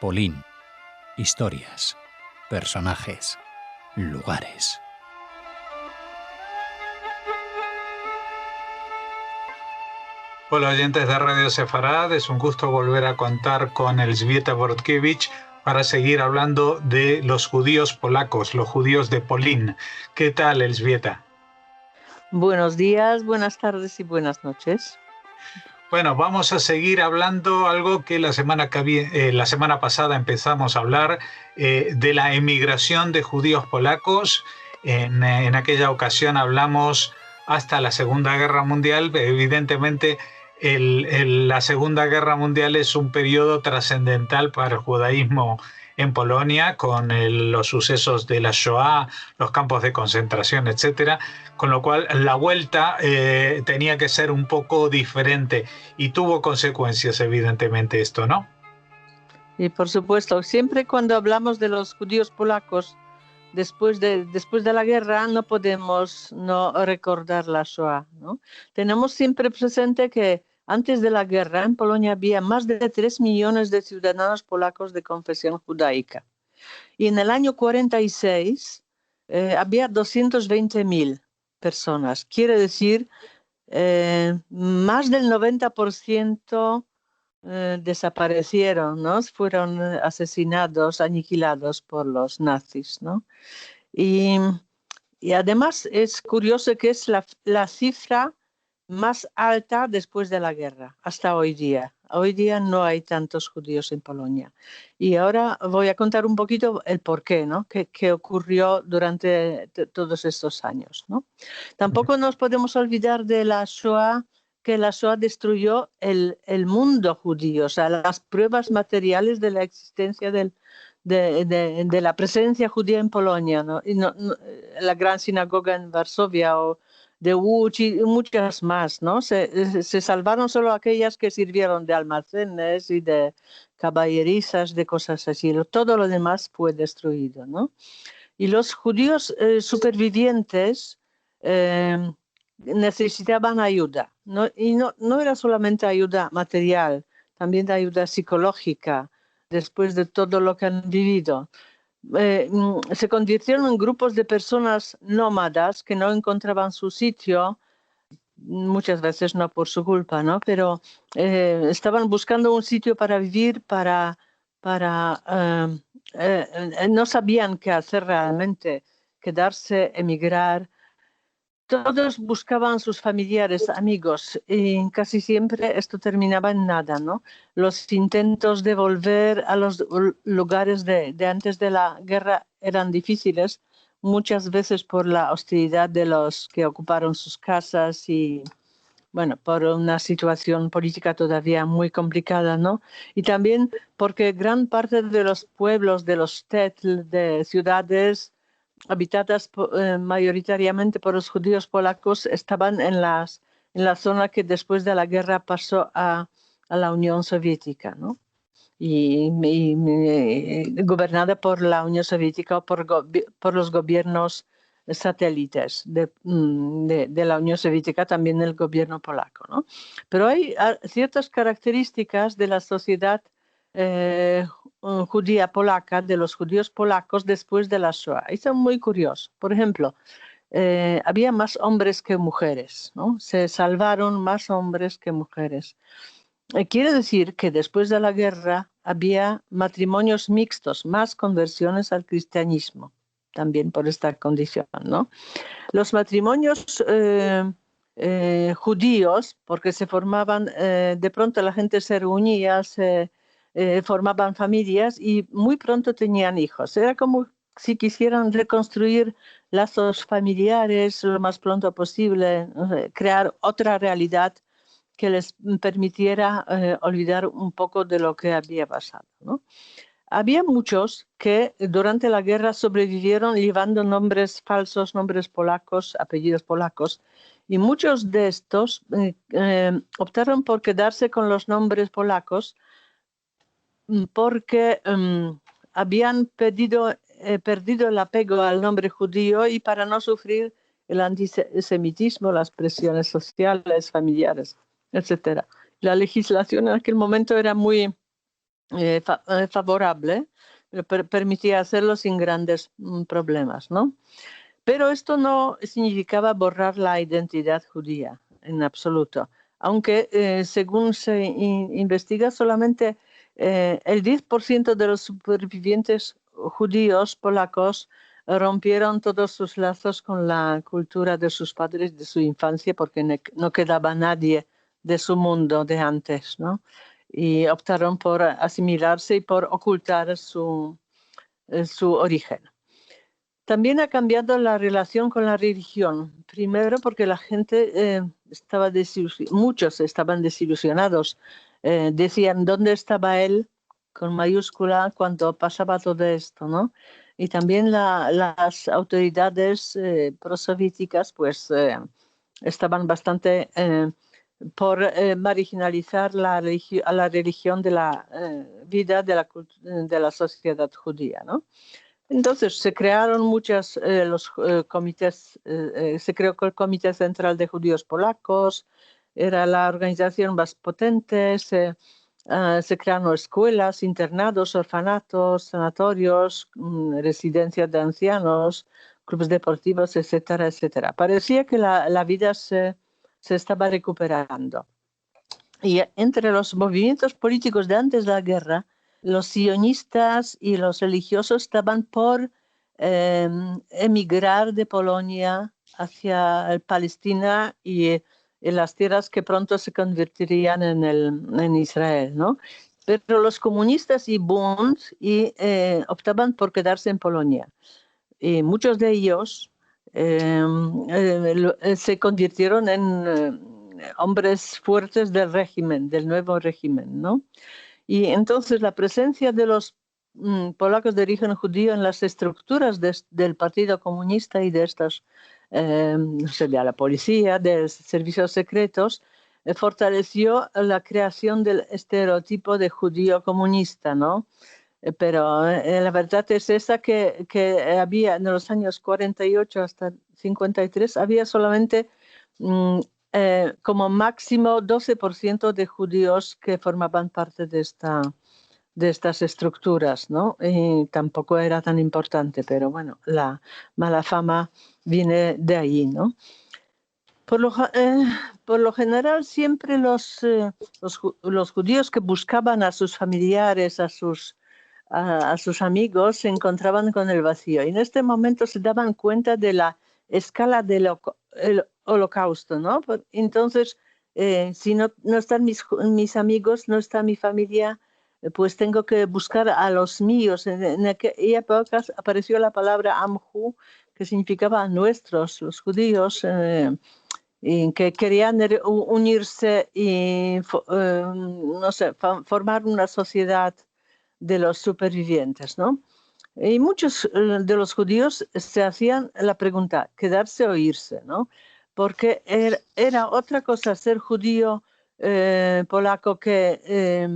Polín. Historias, personajes, lugares. Hola oyentes de Radio Sefarad, es un gusto volver a contar con Elżbieta Bortkiewicz para seguir hablando de los judíos polacos, los judíos de Polín. ¿Qué tal, Elżbieta? Buenos días, buenas tardes y buenas noches. Bueno, vamos a seguir hablando algo que la semana pasada empezamos a hablar de la emigración de judíos polacos. En aquella ocasión hablamos hasta la Segunda Guerra Mundial. Evidentemente, la Segunda Guerra Mundial es un periodo trascendental para el judaísmo en Polonia, con los sucesos de la Shoah, los campos de concentración, etcétera, con lo cual la vuelta tenía que ser un poco diferente y tuvo consecuencias, evidentemente, esto, ¿no? Y por supuesto, siempre cuando hablamos de los judíos polacos después de la guerra, no podemos no recordar la Shoah, ¿no? Tenemos siempre presente que antes de la guerra en Polonia había más de 3 millones de ciudadanos polacos de confesión judaica. Y en el año 46 había 220.000 personas. Quiere decir, más del 90% desaparecieron, ¿no? Fueron asesinados, aniquilados por los nazis, ¿no? Y además es curioso que es la cifra más alta después de la guerra, hasta hoy día. Hoy día no hay tantos judíos en Polonia. Y ahora voy a contar un poquito el porqué, ¿no? ¿Qué ocurrió durante todos estos años, ¿no? Tampoco nos podemos olvidar de la Shoah, que la Shoah destruyó el mundo judío, o sea, las pruebas materiales de la existencia de la presencia judía en Polonia, ¿no? Y la gran sinagoga en Varsovia o de Łódź y muchas más, ¿no? Se salvaron solo aquellas que sirvieron de almacenes y de caballerizas, de cosas así. Todo lo demás fue destruido, ¿no? Y los judíos supervivientes necesitaban ayuda, ¿no? Y no era solamente ayuda material, también ayuda psicológica, después de todo lo que han vivido. Se convirtieron en grupos de personas nómadas que no encontraban su sitio, muchas veces no por su culpa, ¿no? Pero estaban buscando un sitio para vivir, no sabían qué hacer realmente, quedarse, emigrar. Todos buscaban sus familiares, amigos, y casi siempre esto terminaba en nada, ¿no? Los intentos de volver a los lugares de antes de la guerra eran difíciles, muchas veces por la hostilidad de los que ocuparon sus casas y, bueno, por una situación política todavía muy complicada, ¿no? Y también porque gran parte de los pueblos, de los shtetl, de ciudades habitadas mayoritariamente por los judíos polacos, estaban en la zona que después de la guerra pasó a la Unión Soviética, ¿no? Y gobernada por la Unión Soviética o por los gobiernos satélites de la Unión Soviética, también el gobierno polaco, ¿no? Pero hay ciertas características de la sociedad judía polaca, de los judíos polacos después de la Shoah. Y son muy curiosos. Por ejemplo, había más hombres que mujeres, ¿no? Se salvaron más hombres que mujeres. Quiere decir que después de la guerra había matrimonios mixtos, más conversiones al cristianismo, también por esta condición, ¿no? Los matrimonios judíos, porque se formaban, de pronto la gente se reunía, formaban familias y muy pronto tenían hijos. Era como si quisieran reconstruir lazos familiares lo más pronto posible, crear otra realidad que les permitiera olvidar un poco de lo que había pasado, ¿no? Había muchos que durante la guerra sobrevivieron llevando nombres falsos, nombres polacos, apellidos polacos, y muchos de estos optaron por quedarse con los nombres polacos porque habían perdido el apego al nombre judío y para no sufrir el antisemitismo, las presiones sociales, familiares, etc. La legislación en aquel momento era muy favorable, pero permitía hacerlo sin grandes problemas, ¿no? Pero esto no significaba borrar la identidad judía en absoluto, aunque según se investiga solamente el 10% de los supervivientes judíos polacos rompieron todos sus lazos con la cultura de sus padres de su infancia porque no quedaba nadie de su mundo de antes, ¿no? Y optaron por asimilarse y por ocultar su origen. También ha cambiado la relación con la religión. Primero porque la gente muchos estaban desilusionados. Decían, ¿dónde estaba él? Con mayúscula cuando pasaba todo esto, ¿no? Y también las autoridades prosoviéticas pues estaban bastante por marginalizar a la religión de la vida de la sociedad judía, ¿no? Entonces se crearon comités, se creó el Comité Central de Judíos Polacos, era la organización más potente, se crearon escuelas, internados, orfanatos, sanatorios, residencias de ancianos, clubes deportivos, etcétera, etcétera. Parecía que la vida se estaba recuperando. Y entre los movimientos políticos de antes de la guerra, los sionistas y los religiosos estaban por emigrar de Polonia hacia Palestina y en las tierras que pronto se convertirían en Israel, ¿no? Pero los comunistas y Bund optaban por quedarse en Polonia. Y muchos de ellos se convirtieron en hombres fuertes del nuevo régimen, ¿no? Y entonces la presencia de los polacos de origen judío en las estructuras del Partido Comunista y de estas, no sé, de la policía, de servicios secretos, fortaleció la creación del estereotipo de judío comunista, ¿no? Pero la verdad es esa que había en los años 48 hasta 53, había solamente como máximo 12% de judíos que formaban parte de estas estructuras, ¿no? Y tampoco era tan importante, pero bueno, la mala fama viene de ahí, ¿no? Por lo general, siempre los judíos que buscaban a sus familiares, a sus amigos, se encontraban con el vacío. Y en este momento se daban cuenta de la escala del holocausto, ¿no? Entonces, si no están mis amigos, no está mi familia, pues tengo que buscar a los míos. En aquella época apareció la palabra Amhu, que significaba nuestros, los judíos, que querían unirse y no sé, formar una sociedad de los supervivientes, ¿no? Y muchos de los judíos se hacían la pregunta, quedarse o irse, ¿no? Porque era otra cosa ser judío polaco que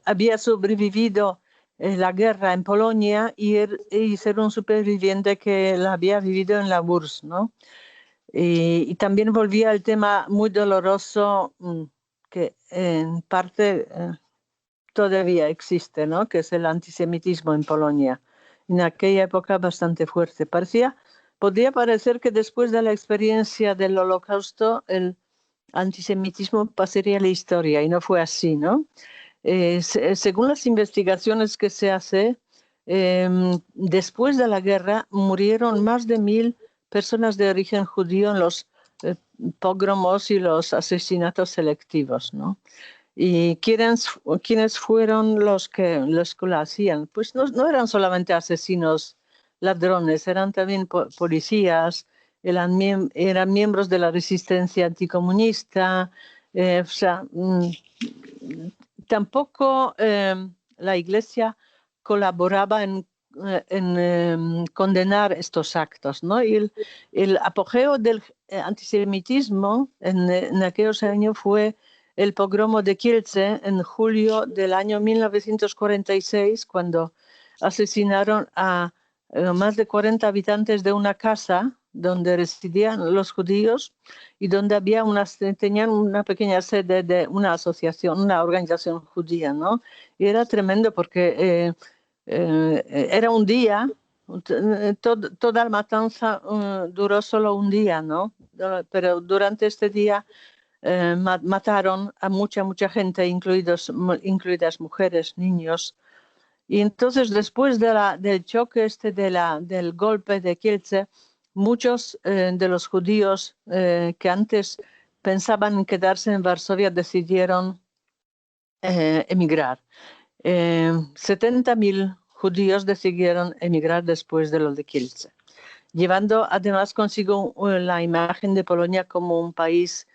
había sobrevivido la guerra en Polonia y ser un superviviente que la había vivido en la URSS, ¿no? Y también volvía al tema muy doloroso que en parte todavía existe, ¿no? Que es el antisemitismo en Polonia. En aquella época bastante fuerte. Podría parecer que después de la experiencia del Holocausto el antisemitismo pasaría a la historia y no fue así, ¿no? Según las investigaciones que se hace, después de la guerra murieron más de 1.000 personas de origen judío en los pogromos y los asesinatos selectivos, ¿no? ¿Y quiénes fueron los que lo hacían? Pues no eran solamente asesinos, ladrones, eran también policías, eran miembros de la resistencia anticomunista. O sea, tampoco la Iglesia colaboraba en condenar estos actos, ¿no? Y el apogeo del antisemitismo en aquellos años fue el pogromo de Kielce en julio del año 1946, cuando asesinaron a más de 40 habitantes de una casa donde residían los judíos y donde tenían una pequeña sede de una asociación, una organización judía, ¿no? Y era tremendo porque era un día, toda la matanza duró solo un día, ¿no? Pero durante este día mataron a mucha gente, incluidas mujeres, niños. Y entonces después del choque del golpe de Kielce, muchos de los judíos que antes pensaban en quedarse en Varsovia decidieron emigrar. 70.000 judíos decidieron emigrar después de lo de Kielce, llevando además consigo la imagen de Polonia como un país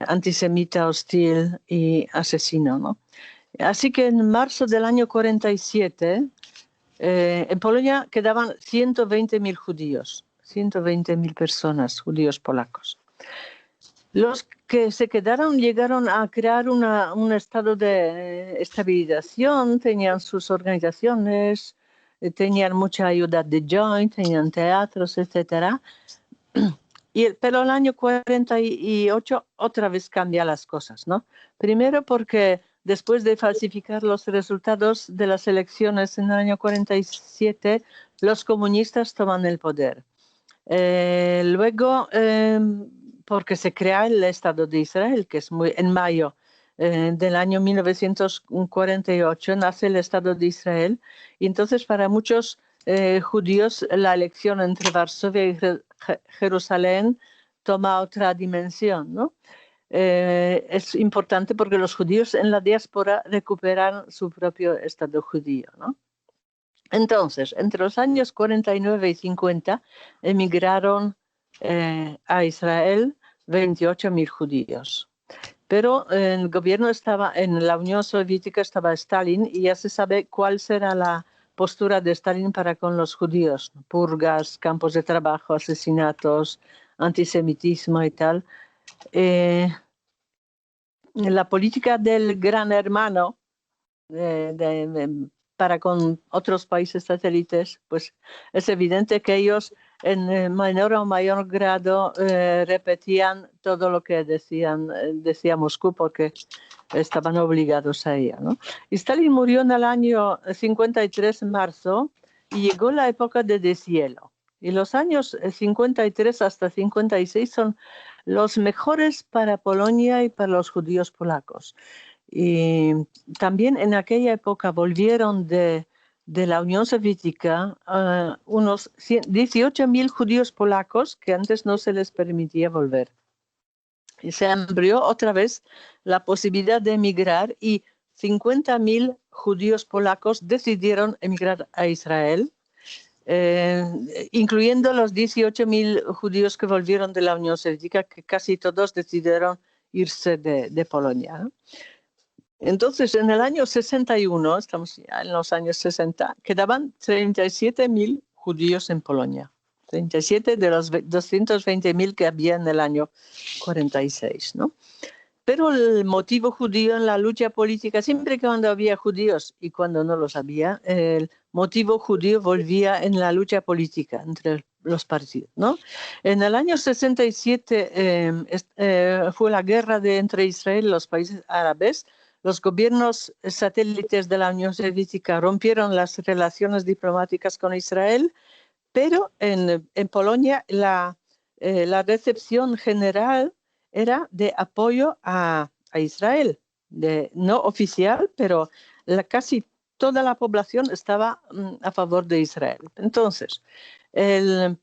antisemita, hostil y asesino, ¿no? Así que en marzo del año 47, en Polonia quedaban 120.000 judíos, 120.000 personas, judíos polacos. Los que se quedaron llegaron a crear un estado de estabilización, tenían sus organizaciones, tenían mucha ayuda de Joint, tenían teatros, etc. Pero el año 48 otra vez cambian las cosas, ¿no? Primero porque después de falsificar los resultados de las elecciones en el año 47, los comunistas toman el poder. Luego, porque se crea el Estado de Israel, que es en mayo del año 1948 nace el Estado de Israel, y entonces para muchos judíos la elección entre Varsovia y Jerusalén toma otra dimensión, ¿no? Es importante porque los judíos en la diáspora recuperan su propio Estado judío, ¿no? Entonces, entre los años 49 y 50 emigraron a Israel 28.000 judíos. Pero en el gobierno en la Unión Soviética estaba Stalin y ya se sabe cuál será la postura de Stalin para con los judíos: purgas, campos de trabajo, asesinatos, antisemitismo y tal. La política del gran hermano para con otros países satélites, pues es evidente que ellos en menor o mayor grado repetían todo lo que decía Moscú, porque estaban obligados a ello, ¿no? Y Stalin murió en el año 53, en marzo, y llegó la época de deshielo. Y los años 53 hasta 56 son los mejores para Polonia y para los judíos polacos. Y también en aquella época volvieron de la Unión Soviética unos 18.000 judíos polacos que antes no se les permitía volver. Y se abrió otra vez la posibilidad de emigrar y 50.000 judíos polacos decidieron emigrar a Israel, incluyendo los 18.000 judíos que volvieron de la Unión Soviética, que casi todos decidieron irse de Polonia, ¿no? Entonces, en el año 61, estamos ya en los años 60, quedaban 37.000 judíos en Polonia. 37 de los 220.000 que había en el año 46, ¿no? Pero el motivo judío en la lucha política, siempre que cuando había judíos y cuando no los había, el motivo judío volvía en la lucha política entre los partidos, ¿no? En el año 67 fue la guerra entre Israel y los países árabes. Los gobiernos satélites de la Unión Soviética rompieron las relaciones diplomáticas con Israel, pero en Polonia la recepción general era de apoyo a Israel, no oficial, pero casi toda la población estaba a favor de Israel. Entonces, el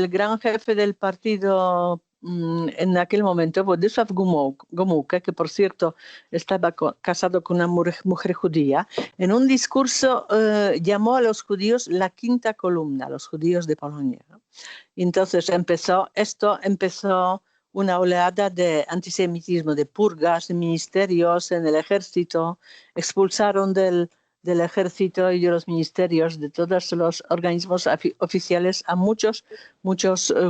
gran jefe del partido en aquel momento, Władysław Gomułka, que por cierto estaba casado con una mujer judía, en un discurso llamó a los judíos la quinta columna, los judíos de Polonia, ¿no? Entonces empezó una oleada de antisemitismo, de purgas en ministerios, en el ejército, expulsaron del del ejército y de los ministerios, de todos los organismos oficiales, a muchos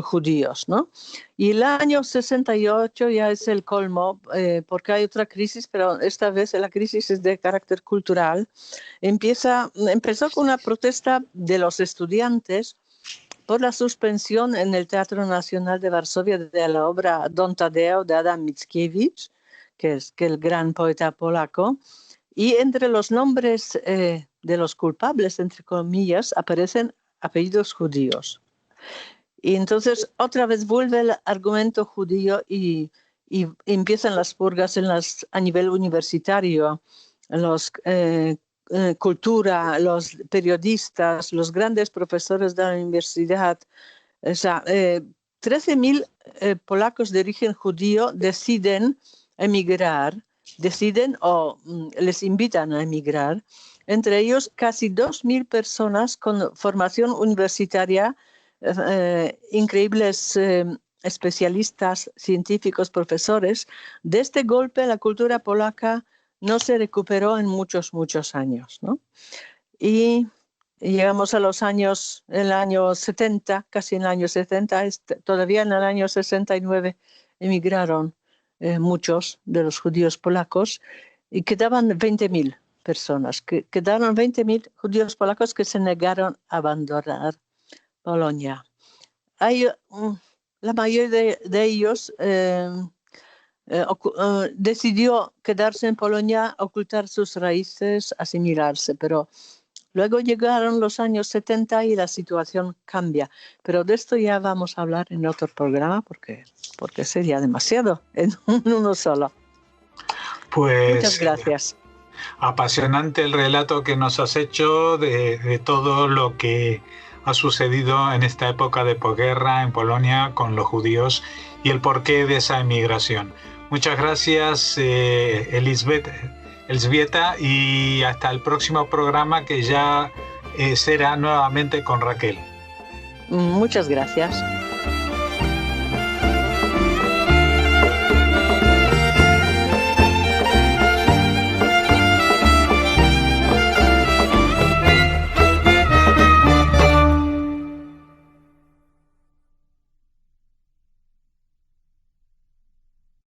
judíos, ¿no? Y el año 68 ya es el colmo, porque hay otra crisis, pero esta vez la crisis es de carácter cultural. Empezó con una protesta de los estudiantes por la suspensión en el Teatro Nacional de Varsovia de la obra Don Tadeo de Adam Mickiewicz, que es el gran poeta polaco. Y entre los nombres de los culpables, entre comillas, aparecen apellidos judíos. Y entonces otra vez vuelve el argumento judío y empiezan las purgas a nivel universitario, cultura, los periodistas, los grandes profesores de la universidad. O sea, 13.000 polacos de origen judío deciden emigrar, o les invitan a emigrar, entre ellos casi 2.000 personas con formación universitaria, increíbles especialistas, científicos, profesores. De este golpe la cultura polaca no se recuperó en muchos años, ¿no? Y llegamos a el año 70, casi en el año 70, todavía en el año 69 emigraron muchos de los judíos polacos y quedaban 20.000 personas. Quedaron 20.000 judíos polacos que se negaron a abandonar Polonia. La mayoría de ellos decidió quedarse en Polonia, ocultar sus raíces, asimilarse, pero luego llegaron los años 70 y la situación cambia. Pero de esto ya vamos a hablar en otro programa porque sería demasiado en uno solo. Pues, muchas gracias. Apasionante el relato que nos has hecho de todo lo que ha sucedido en esta época de posguerra en Polonia con los judíos y el porqué de esa emigración. Muchas gracias, Elżbieta, y hasta el próximo programa, que ya será nuevamente con Raquel. Muchas gracias.